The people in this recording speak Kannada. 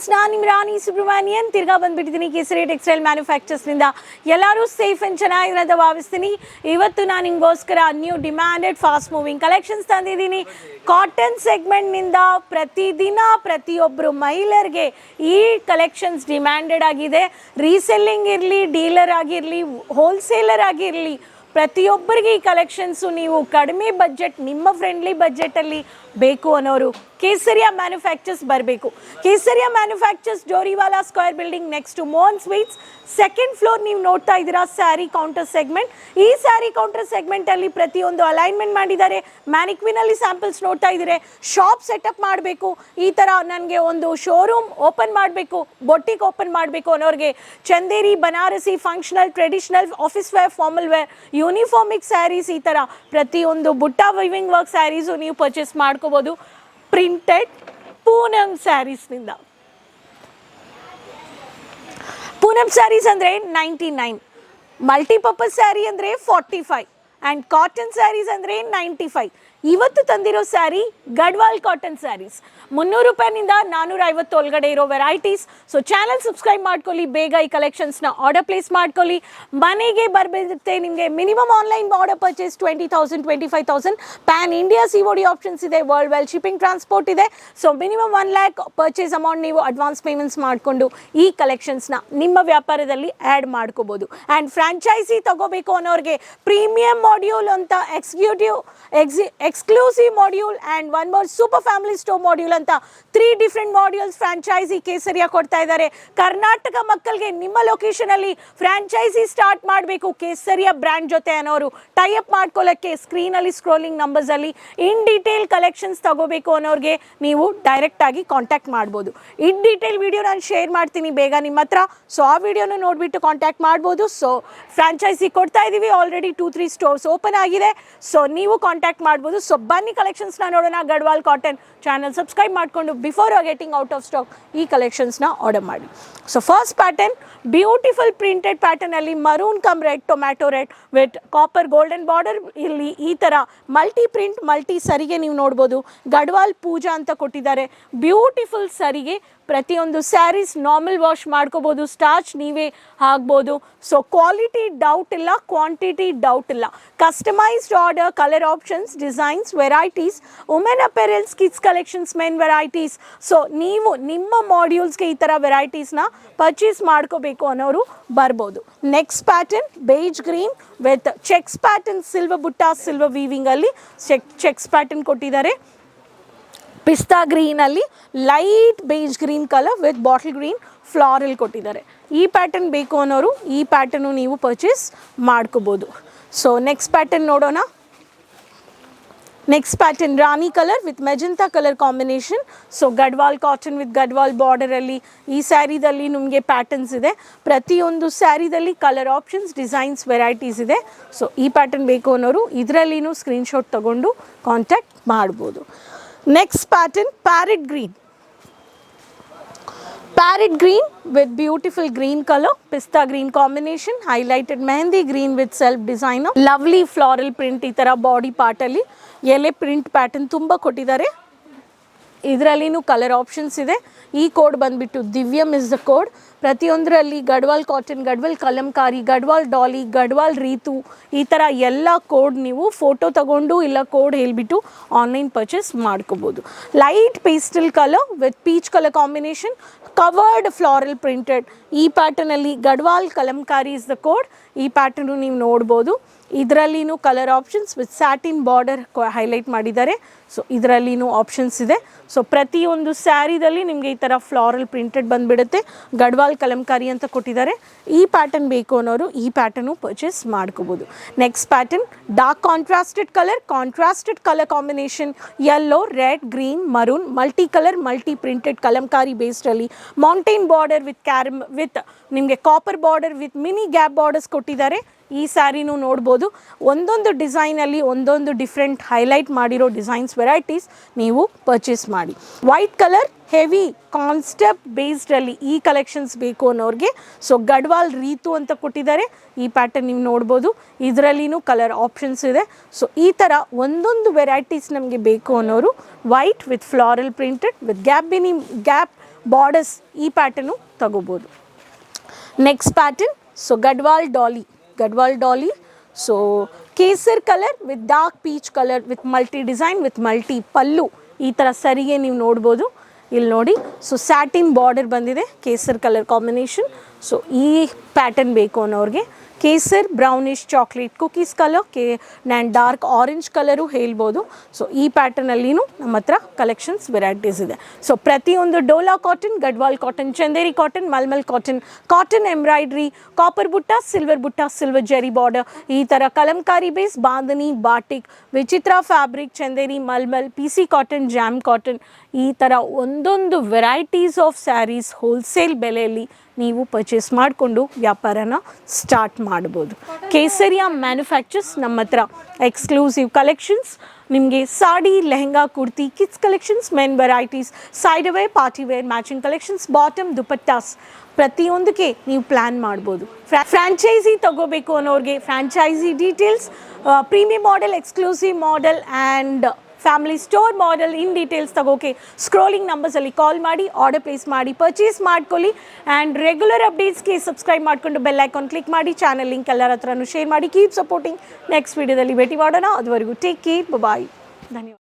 ಫ್ರೆಂಡ್ಸ್, ನಾನು ನಿಮ್ಮ ರಾಣಿ ಸುಬ್ರಹ್ಮಣ್ಯನ್ ತಿರ್ಗಾ ಬಂದುಬಿಟ್ಟಿದ್ದೀನಿ ಕೇಸರಿ ಟೆಕ್ಸ್ಟೈಲ್ ಮ್ಯಾನುಫ್ಯಾಕ್ಚರ್ಸ್ನಿಂದ. ಎಲ್ಲರೂ ಸೇಫ್ ಆ್ಯಂಡ್ ಚೆನ್ನಾಗಿರೋದು ಭಾವಿಸ್ತೀನಿ. ಇವತ್ತು ನಾನು ನಿಮಗೋಸ್ಕರ new demanded fast moving collections ತಂದಿದ್ದೀನಿ. ಕಾಟನ್ ಸೆಗ್ಮೆಂಟ್ನಿಂದ ಪ್ರತಿದಿನ ಪ್ರತಿಯೊಬ್ಬರು ಮಹಿಳೆಯರಿಗೆ ಈ ಕಲೆಕ್ಷನ್ಸ್ ಡಿಮ್ಯಾಂಡೆಡ್ ಆಗಿದೆ. ರೀಸೆಲ್ಲಿಂಗ್ ಇರಲಿ, ಡೀಲರ್ ಆಗಿರಲಿ, ಹೋಲ್ಸೇಲರ್ ಆಗಿರಲಿ, ಪ್ರತಿಯೊಬ್ಬರಿಗೆ ಈ ಕಲೆಕ್ಷನ್ಸು ನೀವು ಕಡಿಮೆ ಬಜೆಟ್, ನಿಮ್ಮ ಫ್ರೆಂಡ್ಲಿ ಬಜೆಟಲ್ಲಿ ಬೇಕು ಅನ್ನೋರು ಕೇಸರಿಯಾ ಮ್ಯಾನುಫ್ಯಾಕ್ಚರ್ಸ್ ಬರಬೇಕು. Kesariya manufactures Joriwala square building next to Mohan sweets, second floor. ನೀವು ನೋಡ್ತಾ ಇದ್ದೀರಾ ಸ್ಯಾರಿ ಕೌಂಟರ್ ಸೆಗ್ಮೆಂಟ್. ಈ ಸ್ಯಾರಿ ಕೌಂಟರ್ ಸೆಗ್ಮೆಂಟಲ್ಲಿ ಪ್ರತಿಯೊಂದು ಅಲೈನ್ಮೆಂಟ್ ಮಾಡಿದ್ದಾರೆ. ಮ್ಯಾನಿಕ್ವಿನಲ್ಲಿ ಸ್ಯಾಂಪಲ್ಸ್ ನೋಡ್ತಾ ಇದ್ದೀರಿ. ಶಾಪ್ ಸೆಟಪ್ ಮಾಡಬೇಕು, ಈ ಥರ ನನಗೆ ಒಂದು ಶೋರೂಮ್ ಓಪನ್ ಮಾಡಬೇಕು, ಬೊಟ್ಟಿಕ್ ಓಪನ್ ಮಾಡಬೇಕು ಅನ್ನೋರಿಗೆ Chanderi, Banarasi, functional, traditional, office wear, formal wear, ಯೂನಿಫಾರ್ಮಿಕ್ ಸ್ಯಾರೀಸ್, ಈ ಥರ ಪ್ರತಿಯೊಂದು ಬುಟ್ಟ ವಿವಿಂಗ್ ವರ್ಕ್ ಸ್ಯಾರೀಸು ನೀವು ಪರ್ಚೇಸ್ ಮಾಡ್ಕೋಬೋದು ಪ್ರಿಂಟೆಡ್ ಪೂನಮ್ ಸ್ಯಾರೀಸ್ನಿಂದ. ಪೂನಮ್ ಸ್ಯಾರೀಸ್ ಅಂದರೆ 99, ಮಲ್ಟಿಪರ್ಪಸ್ ಸ್ಯಾರಿ ಅಂದರೆ 45 ಆ್ಯಂಡ್ ಕಾಟನ್ ಸ್ಯಾರೀಸ್ ಅಂದರೆ 95. ಇವತ್ತು ತಂದಿರೋ ಸ್ಯಾರಿ ಗಡ್ವಾಲ್ ಕಾಟನ್ ಸ್ಯಾರೀಸ್. 300 ರೂಪಾಯಿನಿಂದ 450 ಒಳಗಡೆ ಇರೋ ವೆರೈಟೀಸ್. ಸೊ ಚಾನಲ್ ಸಬ್ಸ್ಕ್ರೈಬ್ ಮಾಡ್ಕೊಳ್ಳಿ, ಬೇಗ ಈ ಕಲೆಕ್ಷನ್ಸ್ನ ಆರ್ಡರ್ ಪ್ಲೇಸ್ ಮಾಡ್ಕೊಳ್ಳಿ. ಮನೆಗೆ ಬರಬೇಕು ನಿಮಗೆ. Minimum online order purchase 20,000 25,000. PAN India COD options ಇದೆ, ವರ್ಲ್ಡ್ ವೈಡ್ ಶಿಪ್ಪಿಂಗ್ ಟ್ರಾನ್ಸ್ಪೋರ್ಟ್ ಇದೆ. So minimum 1 lakh purchase amount ನೀವು ಅಡ್ವಾನ್ಸ್ ಪೇಮೆಂಟ್ಸ್ ಮಾಡಿಕೊಂಡು ಈ ಕಲೆಕ್ಷನ್ಸ್ನ ನಿಮ್ಮ ವ್ಯಾಪಾರದಲ್ಲಿ ಆ್ಯಡ್ ಮಾಡ್ಕೋಬೋದು. ಆ್ಯಂಡ್ ಫ್ರಾಂಚೈಸಿ ತಗೋಬೇಕು ಅನ್ನೋರಿಗೆ ಪ್ರೀಮಿಯಂ ಮಾಡ್ಯೂಲ್ ಅಂತ exclusive module and one more super family store module ಅಂತ 3 ಡಿಫ್ರೆಂಟ್ ಮಾಡ್ಯೂಲ್ಸ್ ಫ್ರಾಂಚೈಸಿ ಕೇಸರಿಯಾ ಕೊಡ್ತಾ ಇದ್ದಾರೆ. ಕರ್ನಾಟಕ ಮಕ್ಕಳಿಗೆ ನಿಮ್ಮ ಲೊಕೇಶನಲ್ಲಿ ಫ್ರಾಂಚೈಸಿ ಸ್ಟಾರ್ಟ್ ಮಾಡಬೇಕು ಕೇಸರಿಯಾ ಬ್ರ್ಯಾಂಡ್ ಜೊತೆ ಅನ್ನೋರು ಟೈಅಪ್ ಮಾಡ್ಕೊಳ್ಳೋಕ್ಕೆ ಸ್ಕ್ರೀನಲ್ಲಿ ಸ್ಕ್ರೋಲಿಂಗ್ ನಂಬರ್ಸಲ್ಲಿ ಇನ್ ಡೀಟೇಲ್ ಕಲೆಕ್ಷನ್ಸ್ ತಗೋಬೇಕು ಅನ್ನೋರಿಗೆ ನೀವು ಡೈರೆಕ್ಟಾಗಿ ಕಾಂಟ್ಯಾಕ್ಟ್ ಮಾಡ್ಬೋದು. ಇನ್ ಡೀಟೇಲ್ ವಿಡಿಯೋ ನಾನು ಶೇರ್ ಮಾಡ್ತೀನಿ ಬೇಗ ನಿಮ್ಮ ಹತ್ರ. ಸೊ ಆ ವಿಡಿಯೋನ ನೋಡಿಬಿಟ್ಟು ಕಾಂಟ್ಯಾಕ್ಟ್ ಮಾಡ್ಬೋದು. ಸೊ ಫ್ರಾಂಚೈಸಿ ಕೊಡ್ತಾ ಇದ್ದೀವಿ, ಆಲ್ರೆಡಿ 2-3 ಸ್ಟೋರ್ಸ್ ಓಪನ್ ಆಗಿದೆ. ಸೊ ನೀವು ಕಾಂಟ್ಯಾಕ್ಟ್ ಮಾಡ್ಬೋದು. ಸೊ ಬನ್ನಿ ಕಲೆಕ್ಷನ್ಸ್ನ ನೋಡೋಣ. ಗಡ್ವಾಲ್ ಕಾಟನ್ ಚಾನಲ್ ಸಬ್ಸ್ಕ್ರೈಬ್ ಮಾಡಿಕೊಂಡು before getting out of stock ಈ ಕಲೆಕ್ಷನ್ಸ್ನ ಆರ್ಡರ್ ಮಾಡಿ. So first pattern beautiful printed ಪ್ಯಾಟರ್ನಲ್ಲಿ maroon cum red, tomato red with copper golden border. ಇಲ್ಲಿ ಈ ಥರ ಮಲ್ಟಿ ಪ್ರಿಂಟ್, ಮಲ್ಟಿ ಸರಿಗೆ ನೀವು ನೋಡ್ಬೋದು. ಗಡ್ವಾಲ್ ಪೂಜಾ ಅಂತ ಕೊಟ್ಟಿದ್ದಾರೆ. ಬ್ಯೂಟಿಫುಲ್ ಸರಿಗೆ. ಪ್ರತಿಯೊಂದು ಸ್ಯಾರೀಸ್ ನಾರ್ಮಲ್ ವಾಶ್ ಮಾಡ್ಕೋಬೋದು, ಸ್ಟಾರ್ಚ್ ನೀವೇ ಹಾಕ್ಬೋದು. ಸೊ ಕ್ವಾಲಿಟಿ ಡೌಟ್ ಇಲ್ಲ, ಕ್ವಾಂಟಿಟಿ ಡೌಟ್ ಇಲ್ಲ. Customised order, colour options, designs, varieties, women apparels, kids collections, men varieties. So ನೀವು ನಿಮ್ಮ ಮಾಡ್ಯೂಲ್ಸ್ಗೆ ಈ ಥರ ವೆರೈಟೀಸ್ನ ಪರ್ಚೇಸ್ ಮಾಡ್ಕೋಬೇಕು ಅನ್ನೋರು ಬರ್ಬೋದು. Next pattern beige green with checks pattern, silver ಬುಟ್ಟ, ಸಿಲ್ವರ್ ವೀವಿಂಗಲ್ಲಿ ಚೆಕ್ಸ್ ಪ್ಯಾಟರ್ನ್ ಕೊಟ್ಟಿದ್ದಾರೆ. ಪಿಸ್ತಾ ಗ್ರೀನಲ್ಲಿ light beige green colour with bottle green floral ಕೊಟ್ಟಿದ್ದಾರೆ. ಈ ಪ್ಯಾಟರ್ನ್ ಬೇಕು ಅನ್ನೋರು ಈ ಪ್ಯಾಟರ್ನು ನೀವು ಪರ್ಚೇಸ್ ಮಾಡ್ಕೋಬೋದು. ಸೊ ನೆಕ್ಸ್ಟ್ ಪ್ಯಾಟರ್ನ್ ನೋಡೋಣ. ನೆಕ್ಸ್ಟ್ ಪ್ಯಾಟರ್ನ್ ರಾಣಿ colour with magenta colour combination. So Gadwal cotton with Gadwal ಬಾರ್ಡರಲ್ಲಿ ಈ ಸ್ಯಾರಿದಲ್ಲಿ ನಿಮಗೆ ಪ್ಯಾಟರ್ನ್ಸ್ ಇದೆ. ಪ್ರತಿಯೊಂದು ಸ್ಯಾರಿದಲ್ಲಿ ಕಲರ್ ಆಪ್ಷನ್ಸ್, ಡಿಸೈನ್ಸ್, ವೆರೈಟೀಸ್ ಇದೆ. ಸೊ ಈ ಪ್ಯಾಟರ್ನ್ ಬೇಕು ಅನ್ನೋರು ಇದರಲ್ಲಿನೂ ಸ್ಕ್ರೀನ್ಶಾಟ್ ತಗೊಂಡು ಕಾಂಟ್ಯಾಕ್ಟ್ ಮಾಡ್ಬೋದು. Next pattern parrot green. Parrot green with beautiful green color, pista green combination, highlighted mehendi green with self designer, lovely floral print. ಈ ಥರ ಬಾಡಿ ಪಾರ್ಟಲ್ಲಿ ಎಲೆ ಪ್ರಿಂಟ್ ಪ್ಯಾಟರ್ನ್ ತುಂಬ ಕೊಟ್ಟಿದ್ದಾರೆ. ಇದರಲ್ಲಿನೂ ಕಲರ್ ಆಪ್ಷನ್ಸ್ ಇದೆ. ಈ ಕೋಡ್ ಬಂದುಬಿಟ್ಟು ದಿವ್ಯಮ್ ಇಸ್ ದ ಕೋಡ್. ಪ್ರತಿಯೊಂದರಲ್ಲಿ ಗಡ್ವಾಲ್ ಕಾಟನ್, ಗಡ್ವಾಲ್ ಕಲಂಕಾರಿ, ಗಡ್ವಾಲ್ ಡಾಲಿ, ಗಡ್ವಾಲ್ ರೀತು, ಈ ಥರ ಎಲ್ಲ ಕೋಡ್ ನೀವು ಫೋಟೋ ತಗೊಂಡು ಇಲ್ಲ ಕೋಡ್ ಹೇಳಿಬಿಟ್ಟು ಆನ್ಲೈನ್ ಪರ್ಚೇಸ್ ಮಾಡ್ಕೋಬೋದು. Light pastel colour with peach colour combination, covered floral printed. ಈ ಪ್ಯಾಟರ್ನಲ್ಲಿ Gadwal Kalamkari is the code. ಈ ಪ್ಯಾಟರ್ನು ನೀವು ನೋಡ್ಬೋದು. ಇದರಲ್ಲಿನೂ colour options with satin border highlight ಮಾಡಿದ್ದಾರೆ. ಸೊ ಇದರಲ್ಲಿನೂ ಆಪ್ಷನ್ಸ್ ಇದೆ. ಸೊ ಪ್ರತಿಯೊಂದು ಸ್ಯಾರಿದಲ್ಲಿ ನಿಮಗೆ ಈ ಥರ ಫ್ಲಾರಲ್ ಪ್ರಿಂಟೆಡ್ ಬಂದುಬಿಡುತ್ತೆ. ಗಡ್ವಾಲ್ ಕಲಂಕಾರಿ ಅಂತ ಕೊಟ್ಟಿದ್ದಾರೆ. ಈ ಪ್ಯಾಟರ್ನ್ ಬೇಕು ಅನ್ನೋರು ಈ ಪ್ಯಾಟರ್ನು ಪರ್ಚೇಸ್ ಮಾಡ್ಕೋಬೋದು. Next pattern dark contrasted colour combination, yellow, red, green, maroon, multi colour, multi printed Kalamkari ಬೇಸ್ಡಲ್ಲಿ ಮೌಂಟೇನ್ ಬಾರ್ಡರ್ ವಿತ್ ನಿಮಗೆ copper border with mini gap borders ಕೊಟ್ಟಿದ್ದಾರೆ. ಈ ಸ್ಯಾರಿನೂ ನೋಡ್ಬೋದು. ಒಂದೊಂದು ಡಿಸೈನಲ್ಲಿ ಒಂದೊಂದು ಡಿಫ್ರೆಂಟ್ ಹೈಲೈಟ್ ಮಾಡಿರೋ ಡಿಸೈನ್ಸ್, ವೆರೈಟೀಸ್ ನೀವು ಪರ್ಚೇಸ್ ಮಾಡಿ. ವೈಟ್ ಕಲರ್ ಹೆವಿ ಕಾನ್ಸೆಪ್ಟ್ ಬೇಸ್ಡಲ್ಲಿ ಈ ಕಲೆಕ್ಷನ್ಸ್ ಬೇಕು ಅನ್ನೋರಿಗೆ ಸೊ ಗಡ್ವಾಲ್ ರೀತು ಅಂತ ಕೊಟ್ಟಿದ್ದಾರೆ. ಈ ಪ್ಯಾಟರ್ನ್ ನೀವು ನೋಡ್ಬೋದು. ಇದರಲ್ಲಿನೂ ಕಲರ್ ಆಪ್ಷನ್ಸ್ ಇದೆ. ಸೊ ಈ ಥರ ಒಂದೊಂದು ವೆರೈಟೀಸ್ ನಮಗೆ ಬೇಕು ಅನ್ನೋರು white with floral printed with gap borders ಈ ಪ್ಯಾಟರ್ನು ತಗೋಬೋದು. ನೆಕ್ಸ್ಟ್ ಪ್ಯಾಟರ್ನ್, ಸೊ ಗಡ್ವಾಲ್ ಡಾಲಿ. So kesar colour with dark peach colour with multi design with multi pallu, ಈ ಥರ ಸರಿಗೆ ನೀವು ನೋಡ್ಬೋದು. ಇಲ್ಲಿ ನೋಡಿ, ಸೊ ಸ್ಯಾಟಿನ್ ಬಾರ್ಡರ್ ಬಂದಿದೆ, ಕೇಸರ್ ಕಲರ್ ಕಾಂಬಿನೇಷನ್. ಸೊ ಈ ಪ್ಯಾಟರ್ನ್ ಬೇಕು ಅನ್ನೋರಿಗೆ kesar brownish chocolate cookies colour ನಾನು ಡಾರ್ಕ್ ಆರೆಂಜ್ ಕಲರು ಹೇಳ್ಬೋದು. ಸೊ ಈ ಪ್ಯಾಟರ್ನಲ್ಲಿನೂ ನಮ್ಮ ಹತ್ರ ಕಲೆಕ್ಷನ್ಸ್ ವೆರೈಟೀಸ್ ಇದೆ. ಸೊ ಪ್ರತಿಯೊಂದು Dola cotton, Gadwal cotton, Chanderi cotton, Malmal cotton embroidery, copper butta, silver zari border, ಈ ಥರ Kalamkari base, Bandhani, batik, Vichitra fabric, Chanderi, Malmal, PC cotton, Jam cotton, ಈ ಥರ ಒಂದೊಂದು ವೆರೈಟೀಸ್ ಆಫ್ ಸ್ಯಾರೀಸ್ ಹೋಲ್ಸೇಲ್ ಬೆಲೆಯಲ್ಲಿ ನೀವು ಪರ್ಚೇಸ್ ಮಾಡಿಕೊಂಡು ವ್ಯಾಪಾರನ ಸ್ಟಾರ್ಟ್ ಮಾಡ್ಬೋದು. ಕೇಸರಿಯಾ ಮ್ಯಾನುಫ್ಯಾಕ್ಚರ್ಸ್ ನಮ್ಮ ಹತ್ರ ಎಕ್ಸ್ಕ್ಲೂಸಿವ್ ಕಲೆಕ್ಷನ್ಸ್, ನಿಮಗೆ saree, lehenga, kurti, kids collections, men varieties, side wear, party wear, matching collections, bottom, dupattas, ಪ್ರತಿಯೊಂದಕ್ಕೆ ನೀವು ಪ್ಲ್ಯಾನ್ ಮಾಡ್ಬೋದು. ಫ್ರ್ಯಾಂಚೈಸಿ ತಗೋಬೇಕು ಅನ್ನೋರಿಗೆ franchisee details, premium model, exclusive model and family store model in details ತಗೋಕೆ ಸ್ಕ್ರೋಲಿಂಗ್ ನಂಬರ್ಸಲ್ಲಿ ಕಾಲ್ ಮಾಡಿ ಆರ್ಡರ್ ಪ್ಲೇಸ್ ಮಾಡಿ ಪರ್ಚೇಸ್ ಮಾಡ್ಕೊಳ್ಳಿ. ಆ್ಯಂಡ್ ರೆಗ್ಯುಲರ್ ಅಪ್ಡೇಟ್ಸ್ಗೆ ಸಬ್ಸ್ಕ್ರೈಬ್ ಮಾಡಿಕೊಂಡು ಬೆಲ್ ಐಕಾನ್ ಕ್ಲಿಕ್ ಮಾಡಿ, ಚಾನಲ್ ಲಿಂಕ್ ಎಲ್ಲರ ಹತ್ರನೂ ಶೇರ್ ಮಾಡಿ. Keep supporting. ನೆಕ್ಸ್ಟ್ ವೀಡಿಯೋದಲ್ಲಿ ಭೇಟಿ ಮಾಡೋಣ. ಅದುವರೆಗೂ ಟೇಕ್ ಕೇರ್, ಬಾಯ್, ಧನ್ಯವಾದ.